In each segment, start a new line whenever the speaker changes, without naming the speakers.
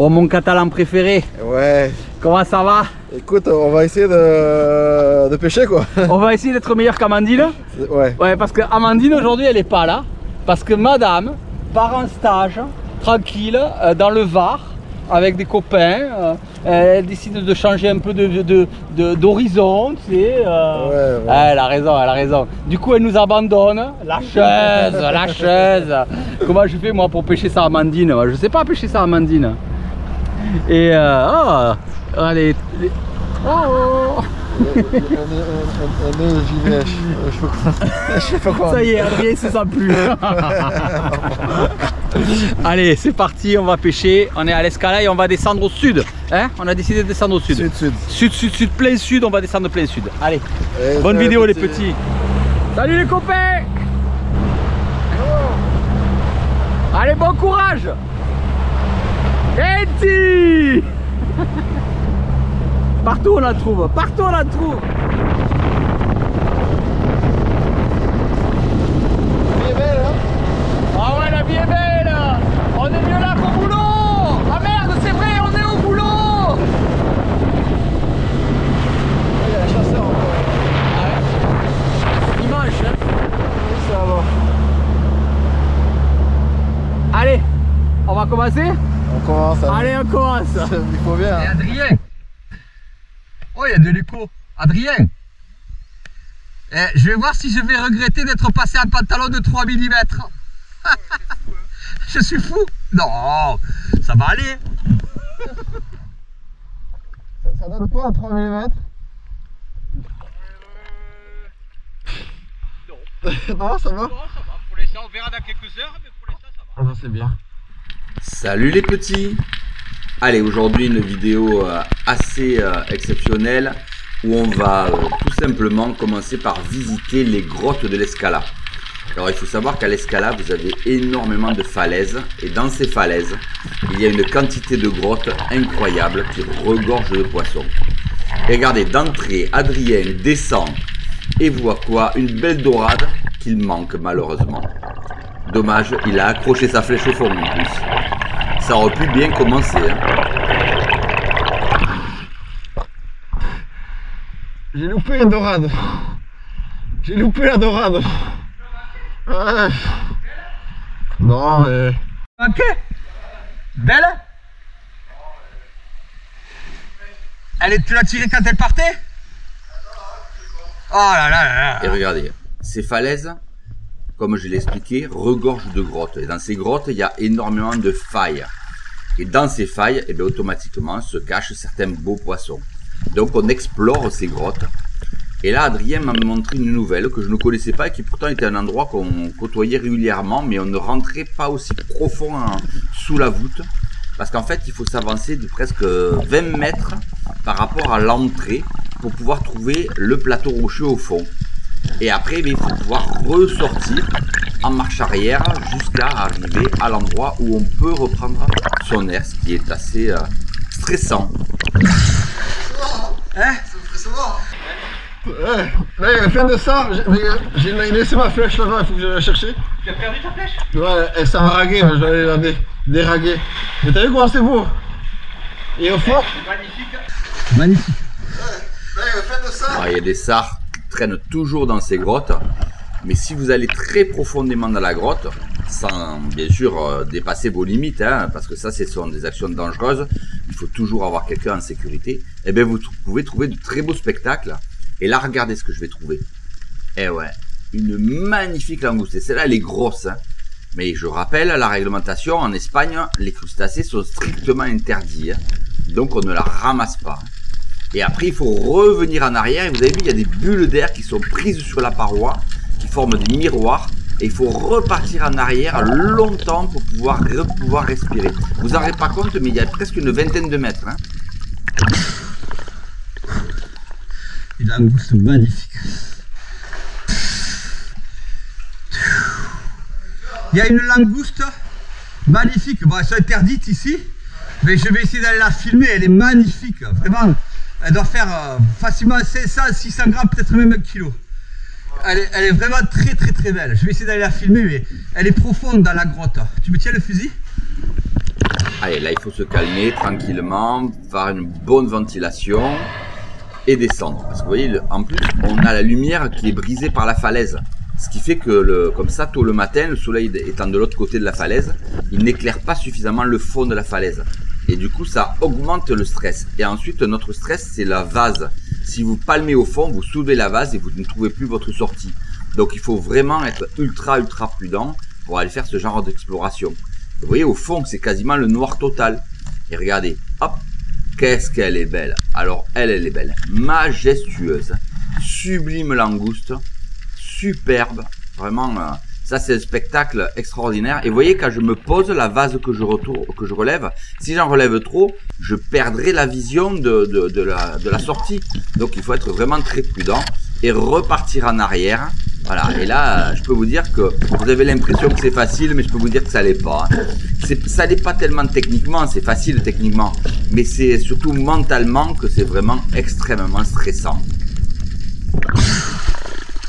Bon, mon catalan préféré.
Ouais.
Comment ça va?
Écoute, on va essayer de pêcher quoi.
On va essayer d'être meilleur qu'Amandine.
Ouais.
Ouais, parce que Amandine aujourd'hui elle est pas là. Parce que madame part en stage, tranquille, dans le Var, avec des copains. Elle décide de changer un peu d'horizon, tu sais.
Ouais.
Elle a raison, elle a raison. Du coup elle nous abandonne. Lâcheuse, lâcheuse. Comment je fais moi pour pêcher ça Amandine? Je sais pas pêcher ça Amandine. Et allez. Oh. Ça y est, Adrien ne se sent plus. Allez, c'est parti, on va pêcher. On est à l'Escala et on va descendre au sud. Hein, on a décidé de descendre au sud. Sud, plein sud, on va descendre plein sud. Allez, bonne vidéo les petits. Salut les copains. Allez, bon courage. Eti. Partout on la trouve, partout on la trouve.
La vie est belle hein.
Ah ouais, la vie est belle. On est mieux là qu'au boulot. Ah merde, c'est vrai, on est au boulot.
Il y a la chasseur encore.
Ah ouais. Dimanche hein.
Oui, ça va.
Allez, on va commencer.
On commence.
Allez, on commence.
Il faut bien.
Et Adrien. Oh, il y a de l'écho. Adrien. Je vais voir si je vais regretter d'être passé un pantalon de 3 mm. Je suis fou. Non, ça va aller.
Ça donne quoi un 3 mm? Non, ça va?
Non, ça va. Pour l'instant, on verra dans quelques heures, mais pour l'instant, ça va.
Ah non, c'est bien.
Salut les petits. Allez, aujourd'hui une vidéo assez exceptionnelle où on va tout simplement commencer par visiter les grottes de l'Escala. Alors il faut savoir qu'à l'Escala vous avez énormément de falaises et dans ces falaises il y a une quantité de grottes incroyable qui regorgent de poissons. Et regardez, d'entrée, Adrien descend et voit quoi? Une belle dorade qu'il manque malheureusement. Dommage, il a accroché sa flèche au fond en plus. Ça aurait pu bien commencer. Hein.
J'ai loupé la dorade. J'ai loupé la dorade. Ouais. Non mais...
Ok. Belle. Tu l'as tirée quand elle partait? Oh là là là là.
Et regardez, ces falaises, comme je l'ai expliqué, regorgent de grottes. Et dans ces grottes, il y a énormément de failles. Et dans ces failles, eh bien, automatiquement, se cachent certains beaux poissons. Donc on explore ces grottes. Et là, Adrien m'a montré une nouvelle que je ne connaissais pas et qui pourtant était un endroit qu'on côtoyait régulièrement, mais on ne rentrait pas aussi profond sous la voûte. Parce qu'en fait, il faut s'avancer de presque 20 mètres par rapport à l'entrée pour pouvoir trouver le plateau rocheux au fond. Et après, il faut pouvoir ressortir en marche arrière jusqu'à arriver à l'endroit où on peut reprendre son air, ce qui est assez stressant.
Hein? C'est stressant. Ouais, là il y a plein de ça. J'ai laissé ma flèche là-bas, il faut que je la chercher.
Tu as perdu ta flèche?
Ouais, elle s'est enraguée, je vais aller la déraguer. Mais t'as vu comment c'est beau? Et au fond?
Magnifique. Magnifique.
Ouais, là il y a plein de ça.
Alors, il y a des sards qui traînent toujours dans ces grottes. Mais si vous allez très profondément dans la grotte, sans bien sûr dépasser vos limites, hein, parce que ça ce sont des actions dangereuses, il faut toujours avoir quelqu'un en sécurité, et bien vous pouvez trouver de très beaux spectacles. Et là regardez ce que je vais trouver. Eh ouais, une magnifique langouste. Et celle-là elle est grosse. Hein. Mais je rappelle, la réglementation en Espagne, les crustacés sont strictement interdits. Hein. Donc on ne la ramasse pas. Et après il faut revenir en arrière. Et vous avez vu, il y a des bulles d'air qui sont prises sur la paroi, qui forment des miroirs. Et il faut repartir en arrière longtemps pour pouvoir respirer. Vous en rendez pas compte, mais il y a presque une vingtaine de mètres. Hein.
Une langouste magnifique. Il y a une langouste magnifique. Bon, elles sont interdites ici, mais je vais essayer d'aller la filmer. Elle est magnifique, vraiment. Elle doit faire facilement 500-600 grammes, peut-être même 1 kilo. Elle est vraiment très belle. Je vais essayer d'aller la filmer, mais elle est profonde dans la grotte. Tu me tiens le fusil?
Allez, là il faut se calmer tranquillement, faire une bonne ventilation et descendre. Parce que vous voyez, en plus, on a la lumière qui est brisée par la falaise. Ce qui fait que, comme ça, tôt le matin, le soleil étant de l'autre côté de la falaise, il n'éclaire pas suffisamment le fond de la falaise. Et du coup, ça augmente le stress. Et ensuite, notre stress, c'est la vase. Si vous palmez au fond, vous soulevez la vase et vous ne trouvez plus votre sortie. Donc, il faut vraiment être ultra prudent pour aller faire ce genre d'exploration. Vous voyez, au fond, c'est quasiment le noir total. Et regardez, hop, qu'est-ce qu'elle est belle. Alors, elle est belle. Majestueuse. Sublime langouste. Superbe. Vraiment, ça c'est un spectacle extraordinaire. Et vous voyez, quand je me pose, la vase que je relève, si j'en relève trop, je perdrai la vision de la sortie. Donc, il faut être vraiment très prudent et repartir en arrière. Voilà, et là, je peux vous dire que vous avez l'impression que c'est facile, mais je peux vous dire que ça l'est pas. Ça l'est pas tellement techniquement, c'est facile techniquement, mais c'est surtout mentalement que c'est vraiment extrêmement stressant.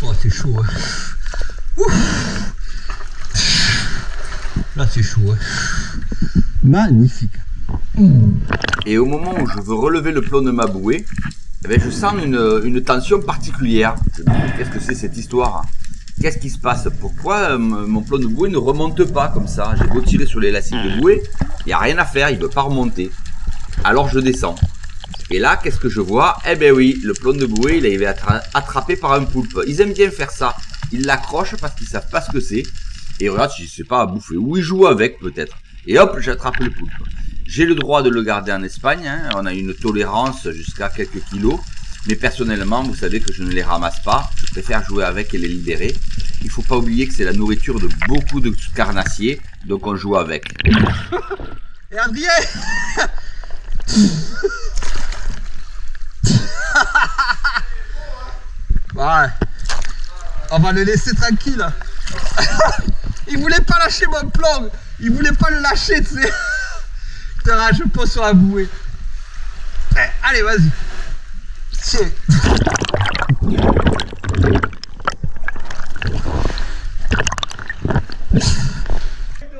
Oh, c'est chaud. Hein. Ouf. Là, c'est chaud. Hein. Magnifique.
Et au moment où je veux relever le plomb de ma bouée, eh bien, je sens une tension particulière. Je me dis, qu'est-ce que c'est cette histoire? Qu'est-ce qui se passe? Pourquoi mon plomb de bouée ne remonte pas comme ça? J'ai beau tirer sur l'élastique de bouée, il n'y a rien à faire, il ne veut pas remonter. Alors je descends. Et là, qu'est-ce que je vois? Eh bien oui, le plomb de bouée, il a été attrapé par un poulpe. Ils aiment bien faire ça. Ils l'accrochent parce qu'ils ne savent pas ce que c'est. Et regarde, je ne sais pas à bouffer. Ou ils jouent avec peut-être. Et hop, j'attrape le poulpe. J'ai le droit de le garder en Espagne, hein. On a une tolérance jusqu'à quelques kilos. Mais personnellement, vous savez que je ne les ramasse pas. Je préfère jouer avec et les libérer. Il ne faut pas oublier que c'est la nourriture de beaucoup de carnassiers. Donc on joue avec.
Et Adrien ouais. On va le laisser tranquille. Il voulait pas lâcher mon plomb. Il voulait pas le lâcher, tu sais. Je pose sur la bouée. Allez, vas-y. Tiens.
De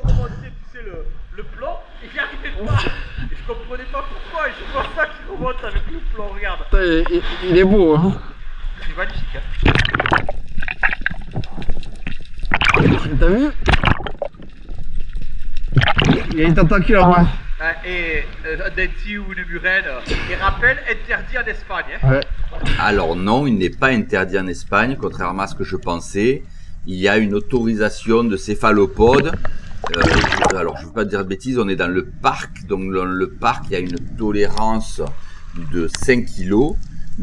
remonter, tu sais, le plomb, et j'y arrivais pas. Et je comprenais pas pourquoi, et je vois ça qui remonte avec le plomb, regarde.
Il est beau, hein.
C'est magnifique, hein.
T'as vu? Il y a une tentacule en bas.
Et un denti ou une murène, et rappel, interdit en Espagne. Hein.
Ouais.
Alors non, il n'est pas interdit en Espagne, contrairement à ce que je pensais. Il y a une autorisation de céphalopodes. Alors je ne veux pas dire de bêtises, on est dans le parc. Donc dans le parc, il y a une tolérance de 5 kg.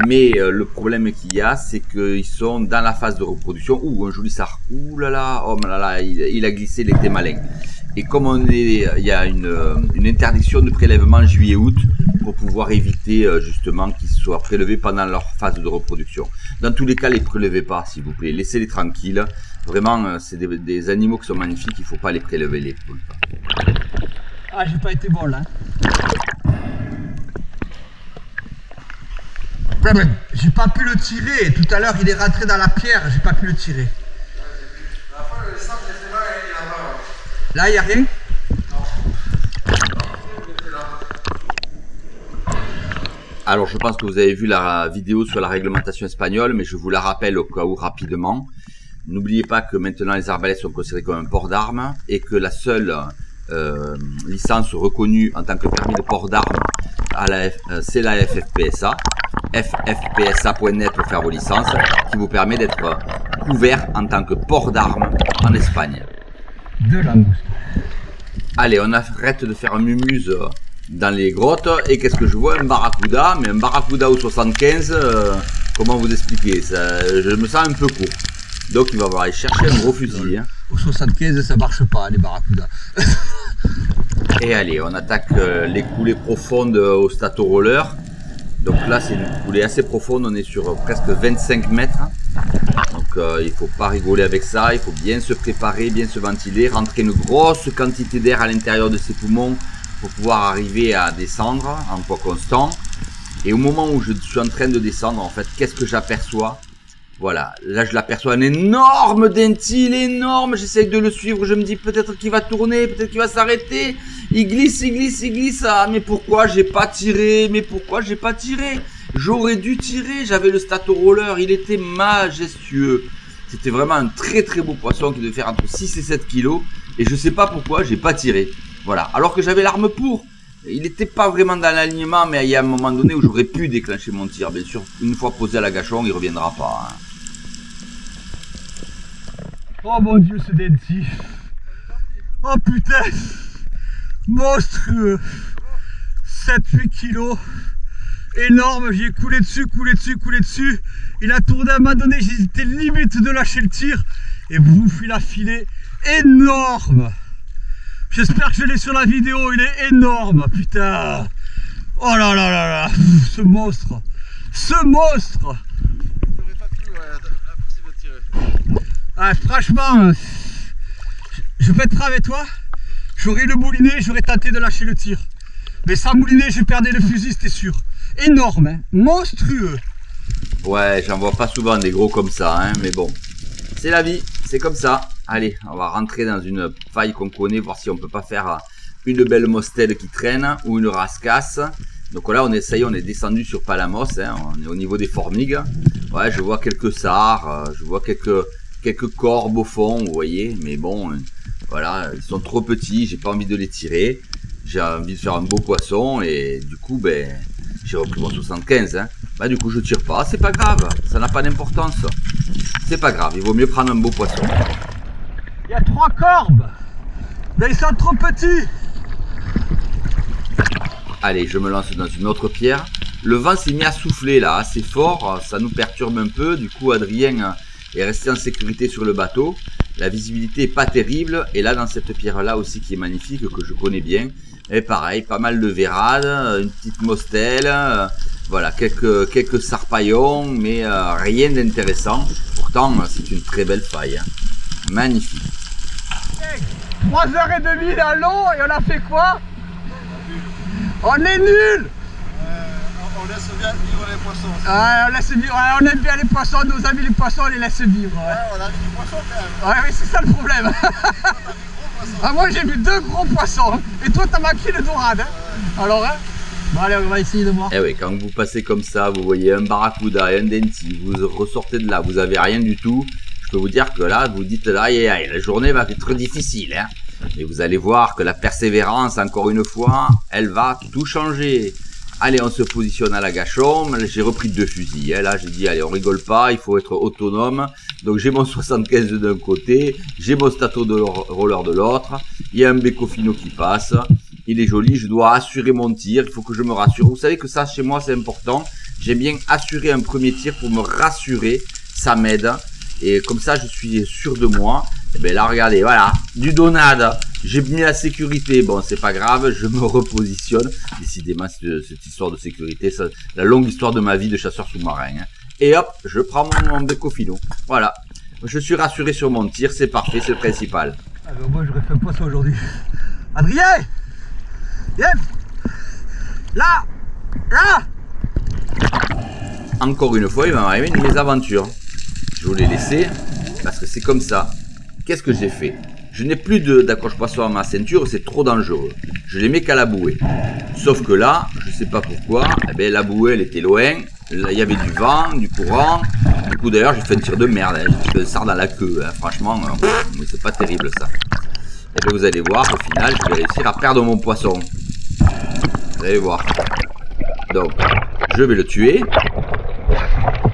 Mais le problème qu'il y a, c'est qu'ils sont dans la phase de reproduction. Ouh, un joli sard. Ouh là là, oh là là, il a glissé, il était malin. Et comme il y a une interdiction de prélèvement juillet-août pour pouvoir éviter justement qu'ils soient prélevés pendant leur phase de reproduction. Dans tous les cas, les prélevez pas, s'il vous plaît. Laissez-les tranquilles. Vraiment, c'est des animaux qui sont magnifiques. Il ne faut pas les prélever, les poulpes.
Ah, j'ai pas été bon là. J'ai pas pu le tirer. Tout à l'heure, il est rentré dans la pierre. J'ai pas pu le tirer. Là, il n'y a rien?
Alors, je pense que vous avez vu la vidéo sur la réglementation espagnole, mais je vous la rappelle au cas où rapidement. N'oubliez pas que maintenant, les arbalètes sont considérées comme un port d'armes et que la seule licence reconnue en tant que permis de port d'armes, c'est la FFPSA. ffpsa.net pour faire vos licences, qui vous permet d'être couvert en tant que port d'armes en Espagne.
De langouste.
Allez, on arrête de faire un mumuse dans les grottes. Et qu'est-ce que je vois? Un barracuda, mais un barracuda au 75, comment vous expliquer ça? Je me sens un peu court. Donc il va falloir aller chercher un gros fusil. Hein.
Au 75, ça marche pas, les barracudas.
Et allez, on attaque les coulées profondes au Stato Roller. Donc là, c'est une coulée assez profonde, on est sur presque 25 mètres. Donc il ne faut pas rigoler avec ça, il faut bien se préparer, bien se ventiler, rentrer une grosse quantité d'air à l'intérieur de ses poumons pour pouvoir arriver à descendre en poids constant. Et au moment où je suis en train de descendre, en fait, qu'est-ce que j'aperçois? Voilà, là je l'aperçois un énorme dentil, énorme, j'essaye de le suivre, je me dis peut-être qu'il va tourner, peut-être qu'il va s'arrêter. Il glisse, il glisse, il glisse. Ah, mais pourquoi j'ai pas tiré? Mais pourquoi j'ai pas tiré? J'aurais dû tirer, j'avais le Stato Roller, il était majestueux. C'était vraiment un très très beau poisson qui devait faire entre 6 et 7 kilos. Et je sais pas pourquoi j'ai pas tiré. Voilà, alors que j'avais l'arme pour. Il n'était pas vraiment dans l'alignement, mais il y a un moment donné où j'aurais pu déclencher mon tir. Bien sûr, une fois posé à la gâchon, il reviendra pas. Hein.
Oh mon dieu, ce denti. Oh putain. Monstrueux. 7-8 kilos. Énorme, j'ai coulé dessus, coulé dessus, coulé dessus. Il a tourné à un moment donné, j'hésitais limite de lâcher le tir. Et bouf, il a filé. Énorme. J'espère que je l'ai sur la vidéo, il est énorme, putain. Oh là là là là, ce monstre. Ce monstre. Ah, franchement, je peux être avec toi. J'aurais le moulinet, j'aurais tenté de lâcher le tir. Mais sans moulinet, je perdais le fusil, c'était sûr. Énorme, hein, monstrueux.
Ouais, j'en vois pas souvent des gros comme ça, hein, mais bon. C'est la vie, c'est comme ça. Allez, on va rentrer dans une faille qu'on connaît, voir si on peut pas faire une belle mostelle qui traîne ou une rascasse. Donc là, on essaye, on est descendu sur Palamos, hein, on est au niveau des formigues. Ouais, je vois quelques sards, je vois quelques corbes au fond, vous voyez. Mais bon, voilà, ils sont trop petits, j'ai pas envie de les tirer. J'ai envie de faire un beau poisson et du coup, ben, j'ai repris mon 75. Hein. Bah du coup, je tire pas, c'est pas grave, ça n'a pas d'importance. C'est pas grave, il vaut mieux prendre un beau poisson.
Il y a 3 corbes, mais ils sont trop petits.
Allez, je me lance dans une autre pierre. Le vent s'est mis à souffler là, assez fort, ça nous perturbe un peu. Du coup, Adrien est resté en sécurité sur le bateau. La visibilité est pas terrible. Et là, dans cette pierre là aussi qui est magnifique, que je connais bien, et pareil, pas mal de vérades, une petite mostelle, voilà, quelques sarpaillons, mais rien d'intéressant. Pourtant, c'est une très belle faille. Hein. Magnifique.
3h30 dans l'eau et on a fait quoi? On est nuls.
On laisse bien vivre les poissons.
Ouais, on laisse vivre, ouais, on aime bien les poissons, nos amis les poissons, on les laisse vivre. Ouais,
on a vu du poisson quand même.
Ouais, oui, c'est ça le problème. Ah, moi j'ai vu 2 gros poissons et toi t'as manqué le dorade. Hein. Alors, hein? Bon, allez, on va essayer de voir.
Eh oui, quand vous passez comme ça, vous voyez un barracuda et un denti, vous ressortez de là, vous avez rien du tout. Je peux vous dire que là, vous dites là, la journée va être difficile. Hein. Et vous allez voir que la persévérance, encore une fois, elle va tout changer. Allez, on se positionne à la gâchon. J'ai repris 2 fusils. Hein. Là, j'ai dit, allez, on rigole pas, il faut être autonome. Donc, j'ai mon 75 d'un côté, j'ai mon Stato Roller de l'autre. Il y a un Becofino qui passe. Il est joli, je dois assurer mon tir. Il faut que je me rassure. Vous savez que ça, chez moi, c'est important. J'aime bien assurer un premier tir pour me rassurer. Ça m'aide. Et comme ça, je suis sûr de moi. Et bien là, regardez, voilà, du donade. J'ai mis la sécurité. Bon, c'est pas grave, je me repositionne. Décidément, cette histoire de sécurité, c'est la longue histoire de ma vie de chasseur sous-marin. Hein. Et hop, je prends mon Becofino. Voilà. Je suis rassuré sur mon tir, c'est parfait, c'est le principal.
Ah ben moi, j'aurais fait un poisson aujourd'hui. Adrien! Yep! Là! Là!
Encore une fois, il va m'arriver une mésaventure. Je vous l'ai laissé parce que c'est comme ça. Qu'est-ce que j'ai fait? Je n'ai plus d'accroche-poisson à ma ceinture, c'est trop dangereux. Je les mets qu'à la bouée. Sauf que là, je sais pas pourquoi, eh ben, la bouée elle était loin. Là, il y avait du vent, du courant. Du coup d'ailleurs, j'ai fait un tir de merde. Hein. J'ai fait un sard dans la queue. Hein. Franchement, c'est pas terrible ça. Et bien vous allez voir, au final, je vais réussir à perdre mon poisson. Vous allez voir. Donc, je vais le tuer.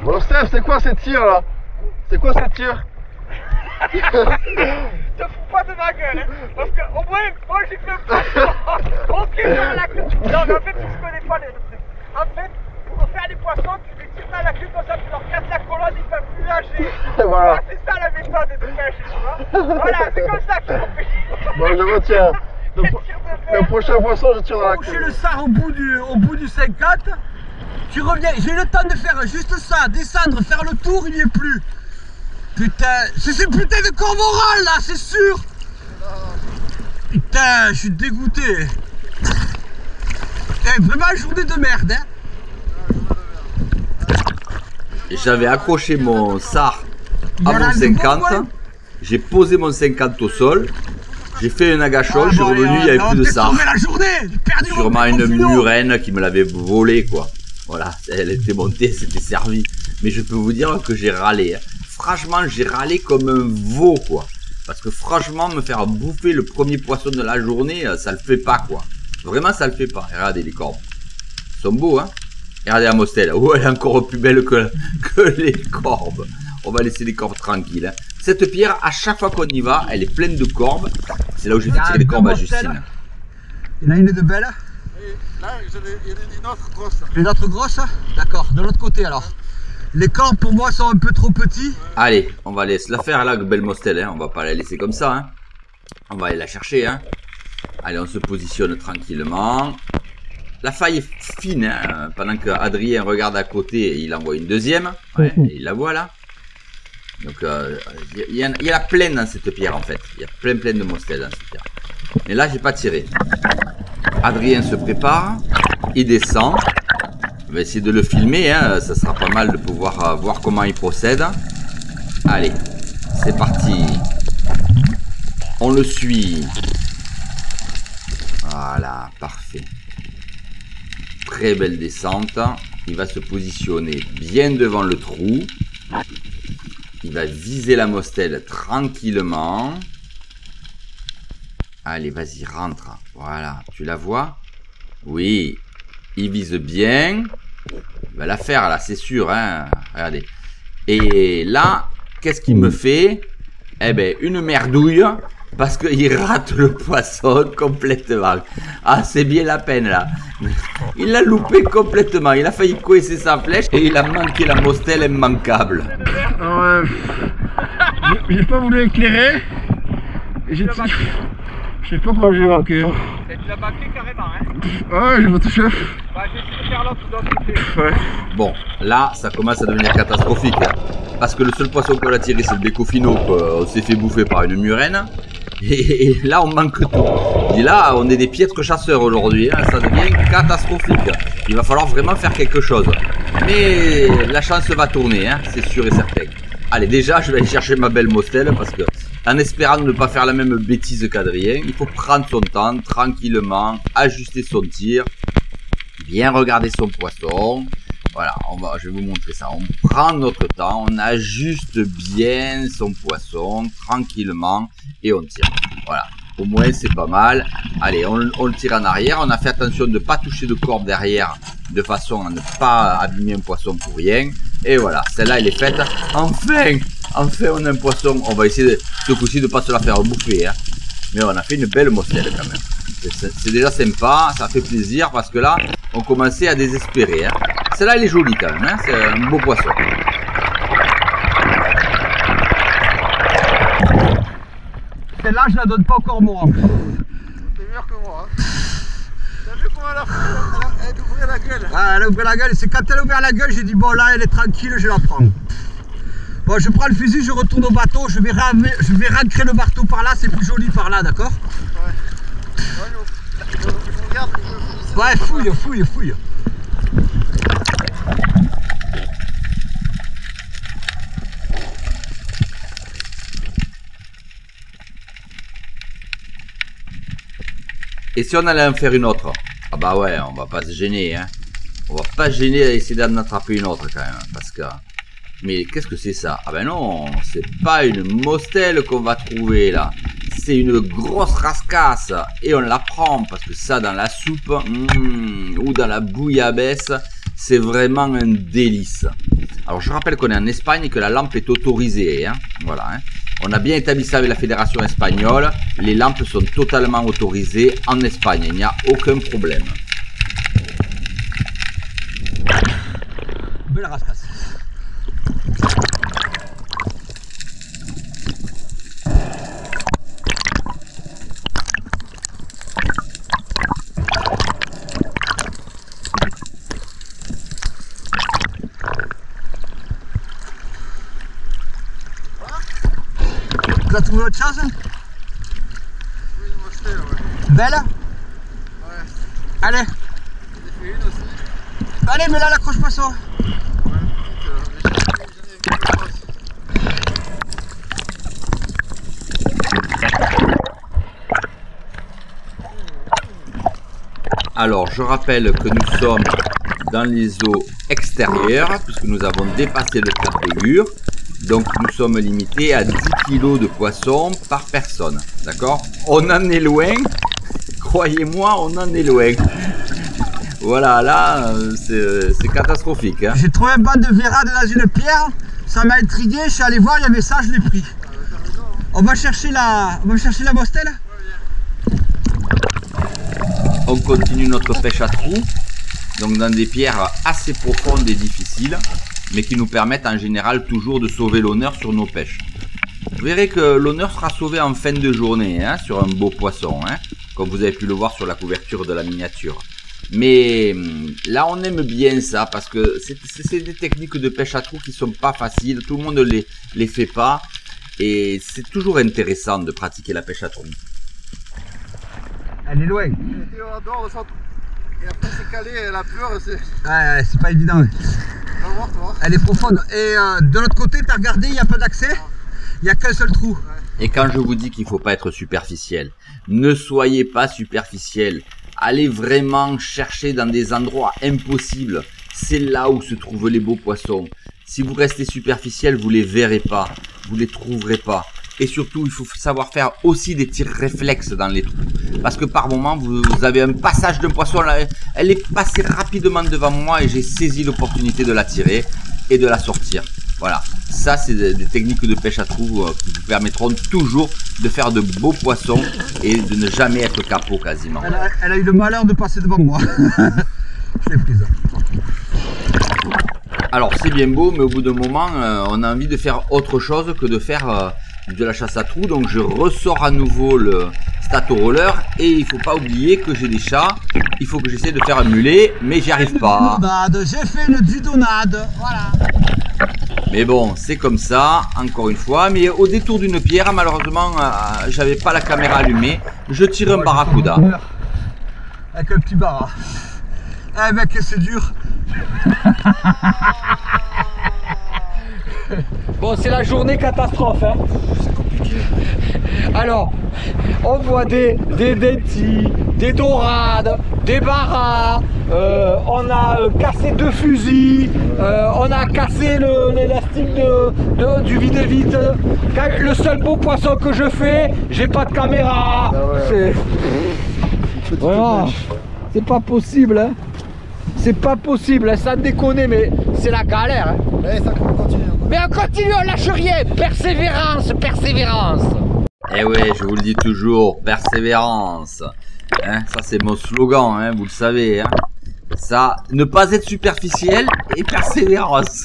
Bon Steph, c'est quoi ces tirs là? C'est quoi ces tirs?
Te fous pas de ma gueule, hein, parce que au moins, moi j'ai fait un poisson. Ok, par la queue. Non, mais en fait, je connais pas les trucs. En fait, pour faire des poissons, tu les tires dans la queue comme ça, tu leur casses la colonne, ils peuvent plus nager.
Voilà.
C'est ça la méthode de pêche, tu vois. Voilà, c'est comme ça qu'il faut pêcher.
Bon, je retiens. Le prochain poisson, je tire dans la
Coucher
queue.
le sard au bout du 50. Tu reviens, j'ai eu le temps de faire juste ça, descendre, faire le tour, il n'y est plus. Putain, c'est ce putain de cormoran là, c'est sûr. Putain, je suis dégoûté. Vraiment journée de merde, hein.
j'avais accroché mon SAR à
Il y en a
mon
un de
50.
bon, ouais.
J'ai posé mon 50 au sol. J'ai fait un agachon, je suis
bon,
revenu, il n'y avait plus de SAR.
tourné la journée, j'ai perdu mon
Sûrement une
Pécofino.
murène qui me l'avait volé, quoi. Voilà, elle était montée, c'était servi. Mais je peux vous dire que j'ai râlé. Hein. Franchement, j'ai râlé comme un veau, quoi. Parce que franchement, me faire bouffer le premier poisson de la journée, ça le fait pas, quoi. Vraiment, ça le fait pas. Et regardez les corbes. Ils sont beaux, hein. Et regardez la mostelle. Oh, elle est encore plus belle que les corbes. On va laisser les corbes tranquilles. Hein. Cette pierre, à chaque fois qu'on y va, elle est pleine de corbes. C'est là où j'ai fait tirer les corbes à Justine.
Il y en a une de belle.
Et là, il y en a une autre grosse.
Une autre grosse. D'accord, de l'autre côté alors. Les corbes pour moi sont un peu trop petits.
Allez, on va laisser la faire là, belle mostelle. Hein. On va pas la laisser comme ça. Hein. On va aller la chercher. Hein. Allez, on se positionne tranquillement. La faille est fine. Hein. Pendant que Adrien regarde à côté, il envoie une deuxième. Ouais, et il la voit là. Donc, il y a la pleine dans cette pierre en fait. Il y a plein de mostelles dans cette pierre. Mais là, j'ai pas tiré. Adrien se prépare. Il descend. On va essayer de le filmer. Hein. Ça sera pas mal de pouvoir voir comment il procède. Allez, c'est parti. On le suit. Voilà, parfait. Très belle descente. Il va se positionner bien devant le trou. Il va viser la mostelle tranquillement. Allez, vas-y, rentre. Voilà, tu la vois? Oui, il vise bien. Il va la faire là, c'est sûr. Hein. Regardez. Et là, qu'est-ce qu'il me fait? Eh ben, une merdouille. Parce qu'il rate le poisson complètement. Ah, c'est bien la peine là. Il l'a loupé complètement. Il a failli coincer sa flèche et il a manqué la mostelle immanquable.
Alors, j'ai pas voulu éclairer. Et j'ai dit. Je sais pas comment j'ai manqué.
Et tu l'as manqué carrément, hein.
Ouais, j'ai pas touché.
Bah, j'ai essayé de faire l'autre de l'autre côté.
Ouais.
Bon, là, ça commence à devenir catastrophique. Hein, parce que le seul poisson qu'on a tiré, c'est le Pécofino. On s'est fait bouffer par une murène. Et là, on manque tout. Et là, on est des piètres chasseurs aujourd'hui. Hein, ça devient catastrophique. Il va falloir vraiment faire quelque chose. Mais la chance va tourner, hein, c'est sûr et certain. Allez, déjà, je vais aller chercher ma belle mostelle parce que, en espérant ne pas faire la même bêtise qu'Adrien, il faut prendre son temps, tranquillement, ajuster son tir, bien regarder son poisson. Voilà, je vais vous montrer ça. On prend notre temps, on ajuste bien son poisson, tranquillement, et on tire. Voilà, au moins c'est pas mal. Allez, on le tire en arrière. On a fait attention de ne pas toucher de corde derrière, de façon à ne pas abîmer un poisson pour rien. Et voilà, celle-là elle est faite. Enfin, on a un poisson. On va essayer ce coup-ci de ne pas se la faire bouffer. Hein. Mais on a fait une belle mostelle quand même. C'est déjà sympa, ça fait plaisir parce que là, on commençait à désespérer. Hein. Celle-là, elle est jolie quand même, hein. C'est un beau poisson.
Celle-là, je la donne pas encore moi.
T'es meilleur que moi. Hein. T'as vu comment elle ouvrait la gueule?
Ah, elle a ouvert la gueule, c'est quand elle a ouvert la gueule, j'ai dit bon là, elle est tranquille, je la prends. Bon, je prends le fusil, je retourne au bateau, je vais rancrer le bateau par là, c'est plus joli par là, d'accord?
Ouais. Regarde.
Ouais, fouille.
Et si on allait en faire une autre? Ah bah ouais, on va pas se gêner, hein. On va pas se gêner à essayer d'en attraper une autre quand même, parce que... Mais qu'est-ce que c'est ça? Ah ben non, c'est pas une mostelle qu'on va trouver là. C'est une grosse rascasse. Et on la prend, parce que ça dans la soupe, ou dans la bouillabaisse, c'est vraiment un délice. Alors je rappelle qu'on est en Espagne et que la lampe est autorisée, hein. Voilà, hein. On a bien établi ça avec la fédération espagnole. Les lampes sont totalement autorisées en Espagne. Il n'y a aucun problème.
Belle rascasse. Tu as trouvé autre chose?
Oui, une mostelle, ouais.
Belle?
Ouais.
Allez.
J'en ai fait une aussi.
Allez, mais là, l'accroche pas ça.
Ouais, petite,
Alors, je rappelle que nous sommes dans les eaux extérieures, puisque nous avons dépassé le cap de Gurs. Donc, nous sommes limités à 10 kg de poisson par personne. D'accord? On en est loin. Croyez-moi, on en est loin. Voilà, là, c'est catastrophique. Hein.
J'ai trouvé un banc de vérade dans une pierre. Ça m'a intrigué. Je suis allé voir, il y avait ça, je l'ai pris. On va chercher la mostelle.
On continue notre pêche à trous. Donc, dans des pierres assez profondes et difficiles, mais qui nous permettent en général toujours de sauver l'honneur sur nos pêches. Vous verrez que l'honneur sera sauvé en fin de journée, hein, sur un beau poisson, hein, comme vous avez pu le voir sur la couverture de la miniature. Mais là, on aime bien ça, parce que c'est des techniques de pêche à trous qui sont pas faciles, tout le monde ne les fait pas, et c'est toujours intéressant de pratiquer la pêche à trous.
Elle est loin.
Et on adore le centre. Et après c'est calé, la peur, c'est...
Ouais, c'est pas évident.
On va voir, toi.
Elle est profonde. Et de l'autre côté, t'as regardé, il n'y a pas d'accès. Il n'y a qu'un seul trou.
Et quand je vous dis qu'il ne faut pas être superficiel, ne soyez pas superficiel. Allez vraiment chercher dans des endroits impossibles. C'est là où se trouvent les beaux poissons. Si vous restez superficiel, vous ne les verrez pas. Vous ne les trouverez pas. Et surtout, il faut savoir faire aussi des tirs réflexes dans les trous. Parce que par moment, vous avez un passage d'un poisson. Là, elle est passée rapidement devant moi et j'ai saisi l'opportunité de la tirer et de la sortir. Voilà. Ça, c'est des techniques de pêche à trous qui vous permettront toujours de faire de beaux poissons et de ne jamais être capot quasiment.
Elle a eu le malheur de passer devant moi. Je l'ai prise.
Alors, c'est bien beau, mais au bout d'un moment, on a envie de faire autre chose que de faire... de la chasse à trous. Donc je ressors à nouveau le Stato-Roller et il faut pas oublier que j'ai des chats, il faut que j'essaie de faire un mulet, mais j'y arrive pas.
J'ai fait une dudonade, voilà.
Mais bon, c'est comme ça, encore une fois. Mais au détour d'une pierre, malheureusement, j'avais pas la caméra allumée. Je tire un barracuda.
Avec un petit barra. Eh mec, c'est dur.
Bon, c'est la journée catastrophe, hein.
C'est compliqué.
Alors, on voit des dentis, des dorades, des barras, on a cassé 2 fusils, on a cassé l'élastique du vide-vite. Le seul beau poisson que je fais, j'ai pas de caméra.
Ah ouais.
Vraiment, c'est pas possible, hein. C'est pas possible, hein. Ça déconne, mais c'est la galère, hein.
Allez, ça continue.
Mais on continue, on lâche rien. Persévérance, persévérance.
Eh ouais, je vous le dis toujours, persévérance. Hein, ça c'est mon slogan, hein, vous le savez. Hein. Ça, ne pas être superficiel et persévérance.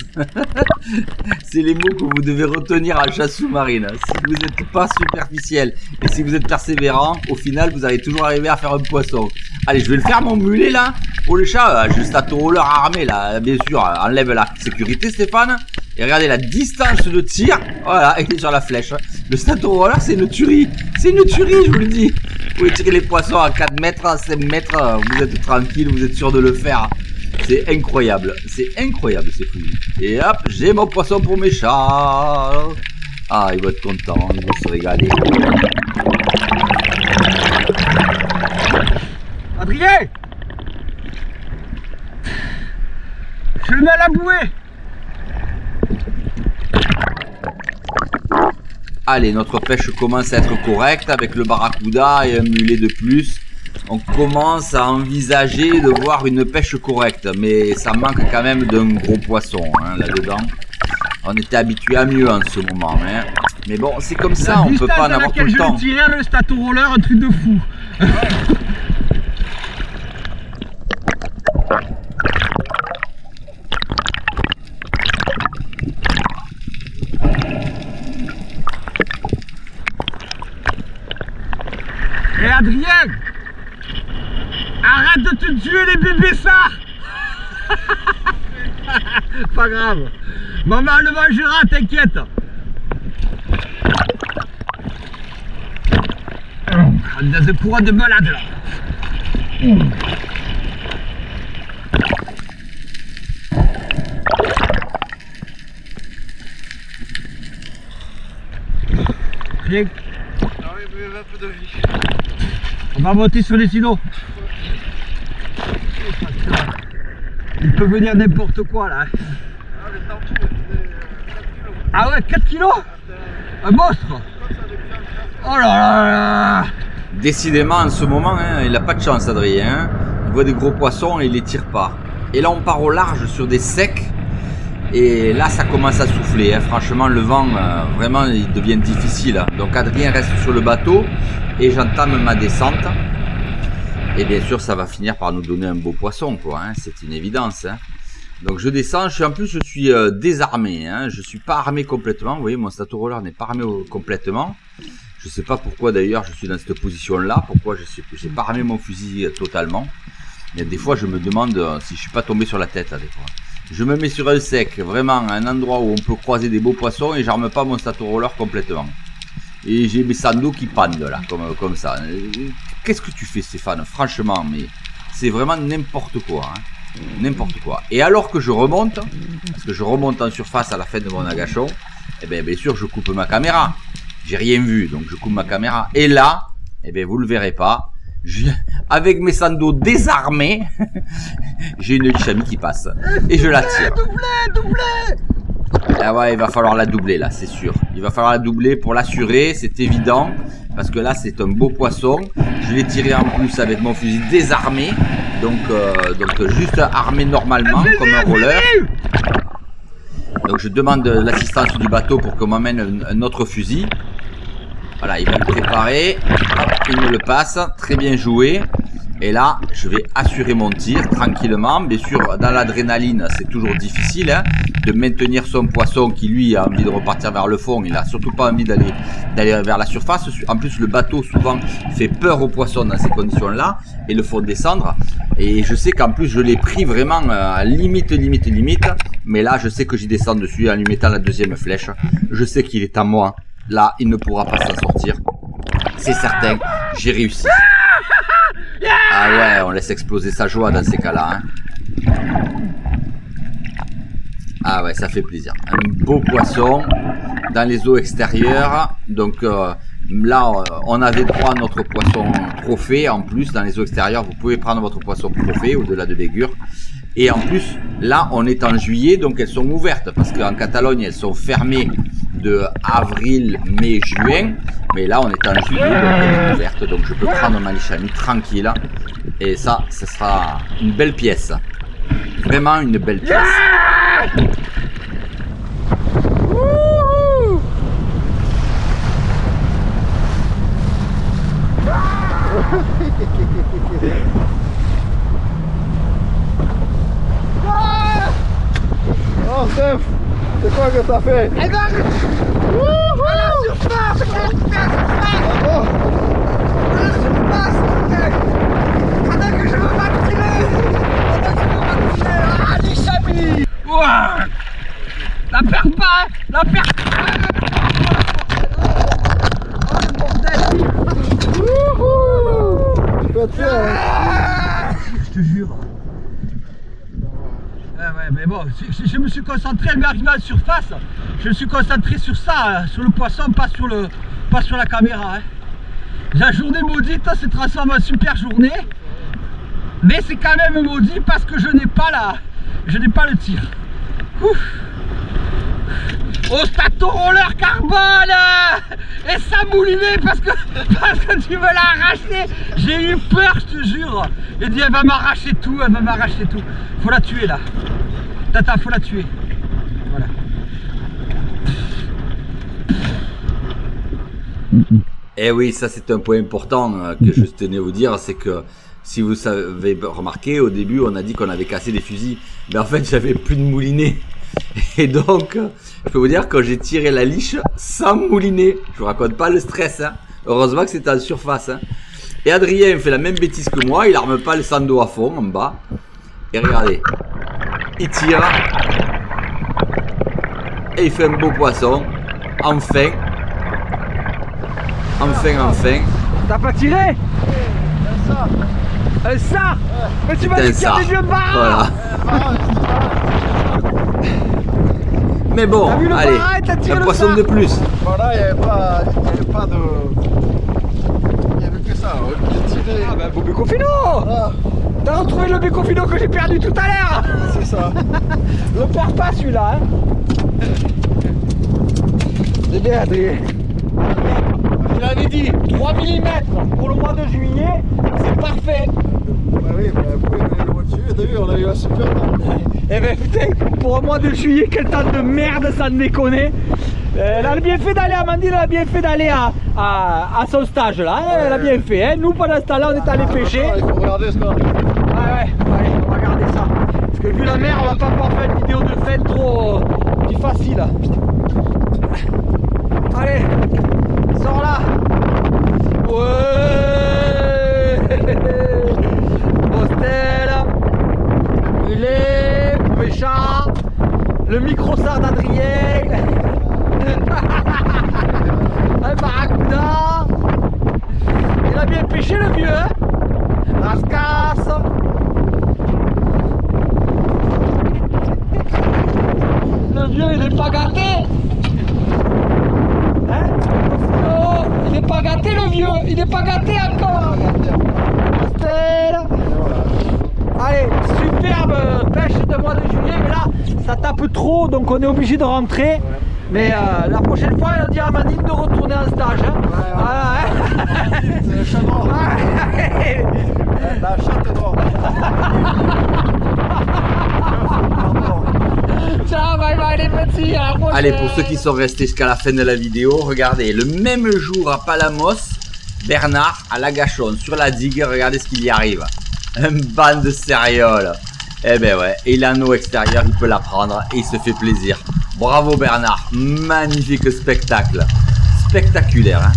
C'est les mots que vous devez retenir à chasse sous-marine. Si vous n'êtes pas superficiel et si vous êtes persévérant, au final vous allez toujours arriver à faire un poisson. Allez, je vais le faire mon mulet là. Pour le chat, juste à Stato-Roller armé là, bien sûr. Enlève la sécurité Stéphane. Et regardez la distance de tir. Voilà, il est sur la flèche. Le Stato-Roller c'est une tuerie. C'est une tuerie, je vous le dis. Vous pouvez tirer les poissons à 4 mètres, à 5 mètres. Vous êtes tranquille, vous êtes sûr de le faire. C'est incroyable. C'est incroyable, c'est fou. Et hop, j'ai mon poisson pour mes chats. Ah, ils vont être contents, ils vont se régaler.
Adrien, je le mets à la bouée.
Allez, notre pêche commence à être correcte avec le barracuda et un mulet de plus. On commence à envisager de voir une pêche correcte, mais ça manque quand même d'un gros poisson hein, là-dedans. On était habitué à mieux en ce moment, hein. Mais bon, c'est comme ça, on peut pas en avoir tout le temps.
Je tirais le Stato-Roller, un truc de fou. Et Adrien, arrête de te tuer les bébés ça. Pas grave, maman le mangera, t'inquiète. On est dans un courant de malade là. Allez,
Ah oui, mais un peu de vie.
on va monter sur les silos. peut venir n'importe quoi là. Ah ouais, 4 kilos? Un monstre. Oh là là.
Décidément, en ce moment, hein, il n'a pas de chance, Adrien. Il voit des gros poissons et il les tire pas. Et là, on part au large sur des secs. Et là, ça commence à souffler. Hein. Franchement, le vent, vraiment, il devient difficile. Hein. Donc, Adrien reste sur le bateau et j'entame ma descente. Et bien sûr, ça va finir par nous donner un beau poisson, quoi. Hein. C'est une évidence. Hein. Donc, je descends. En plus, je suis désarmé. Hein. Je suis pas armé complètement. Vous voyez, mon Statoroller n'est pas armé complètement. Je sais pas pourquoi d'ailleurs je suis dans cette position-là. Pourquoi j'ai pas armé mon fusil totalement. Il y a des fois, je me demande si je suis pas tombé sur la tête. Des fois. Je me mets sur un sec, vraiment un endroit où on peut croiser des beaux poissons et j'arme pas mon Statoroller complètement. Et j'ai mes sandos qui pendent là, comme ça. Qu'est-ce que tu fais, Stéphane? Franchement, mais c'est vraiment n'importe quoi. Hein. N'importe quoi. Et alors que je remonte, parce que je remonte en surface à la fin de mon agachon, eh bien sûr je coupe ma caméra. J'ai rien vu, donc je coupe ma caméra. Et là, eh bien vous le verrez pas. Avec mes sandos désarmés, j'ai une lichami qui passe. Et je la tire. Ah ouais, il va falloir la doubler là, c'est sûr. Il va falloir la doubler pour l'assurer, c'est évident. Parce que là, c'est un beau poisson. Je l'ai tiré en plus avec mon fusil désarmé. Donc juste armé normalement, comme un roller. Donc je demande l'assistance du bateau pour qu'on m'amène un autre fusil. Voilà, il va me préparer. Hop, il me le passe. Très bien joué. Et là, je vais assurer mon tir tranquillement. Bien sûr, dans l'adrénaline, c'est toujours difficile hein, de maintenir son poisson qui, lui, a envie de repartir vers le fond. Il n'a surtout pas envie d'aller vers la surface. En plus, le bateau, souvent, fait peur aux poissons dans ces conditions-là et le font descendre. Et je sais qu'en plus, je l'ai pris vraiment à limite. Mais là, je sais que j'y descends dessus en lui mettant la deuxième flèche. Je sais qu'il est à moi. Là, il ne pourra pas s'en sortir. C'est certain, j'ai réussi. Ah ouais, on laisse exploser sa joie dans ces cas-là. Hein. Ah ouais, ça fait plaisir. Un beau poisson dans les eaux extérieures. Donc là, on avait droit à notre poisson trophée. En plus, dans les eaux extérieures, vous pouvez prendre votre poisson trophée au-delà de Bégur. Et en plus, là, on est en juillet, donc elles sont ouvertes. Parce qu'en Catalogne, elles sont fermées de avril, mai, juin. Mais là, on est en juillet, donc elle est ouverte. Donc je peux prendre ma lichami tranquille. Et ça, ce sera une belle pièce. Vraiment une belle pièce.
Oh Steph, c'est quoi que ça fait?
Eh ben, à la surface, attends que je veux pas tirer. Ah, les chamis.
Ouah. La perds pas, la perds pas. Oh le bordel.
Tu peux être fier, hein?
Je te jure. Ah ouais, mais bon, je me suis concentré, elle m'est arrivée à la surface. Je me suis concentré sur ça, sur le poisson, pas sur la caméra. Hein. La journée maudite se transforme en super journée. Mais c'est quand même maudit parce que je n'ai pas le tir. Ouf. Oh, Statoroller carbone. Et ça mouliné parce que tu me l'as arraché. J'ai eu peur, je te jure. Elle dit elle va m'arracher tout, Faut la tuer là. Tata, faut la tuer. Voilà.
Eh oui, ça c'est un point important que je tenais à vous dire, c'est que si vous avez remarqué, au début on a dit qu'on avait cassé des fusils, mais en fait j'avais plus de moulinet. Et donc, je peux vous dire que j'ai tiré la liche sans mouliner. Je vous raconte pas le stress, hein. Heureusement que c'était en surface. Hein. Et Adrien fait la même bêtise que moi, il arme pas le sando à fond en bas. Et regardez, il tire. Et il fait un beau poisson. Enfin.
T'as pas tiré? Un sard. Mais tu m'as dit qu'il y a des vieux barres.
Voilà. Mais bon, allez, un poisson de plus.
Voilà, il n'y avait pas de... Il n'y avait que ça, j'ai tiré...
Ah bah Bobby Confino.
Voilà.
T'as retrouvé le bécofino que j'ai perdu tout à l'heure.
C'est ça.
Le perds pas celui-là, hein. C'est bien, Adrien. Je l'avais dit, 3 mm pour le mois de juillet, c'est parfait.
Bah oui, bah, vous pouvez aller le mois de juillet, t'as vu, on a eu un super temps.
Eh ben putain, pour un mois de juillet, quel temps de merde, sans déconner. Elle a bien fait d'aller, Amandine, elle a bien fait d'aller à son stage là, hein, elle a bien fait. Hein. Nous, pendant ce temps-là, on est allé pêcher.
Il faut regarder ce qu'on a fait.
Ouais, allez, on va regarder ça. Parce que vu la mer, on va pas pouvoir faire une vidéo de fête trop facile. Allez, sors là. Ouais. Postel. Il est méchant. Le micro-sard d'Adrien. Un barracuda. Il a bien pêché le vieux, hein. Rascasse. Le vieux il est pas gâté. Hein? Oh, il est pas gâté le vieux. Il est pas gâté encore. Allez, superbe pêche de mois de juillet. Mais là, ça tape trop, donc on est obligé de rentrer. Ouais. Mais la prochaine fois, on dit à Amandine de retourner en stage. Hein.
Ouais,
voilà, hein.
C'est le chat noir. La chatte noire.
Ciao, bye bye les petits, à la prochaine.
Allez, pour ceux qui sont restés jusqu'à la fin de la vidéo, regardez, le même jour à Palamos, Bernard à l'agachon sur la digue, regardez ce qu'il y arrive. Un banc de céréales. Eh ben ouais, et l'anneau extérieur, il peut la prendre et il se fait plaisir. Bravo Bernard, magnifique spectacle. Spectaculaire, hein.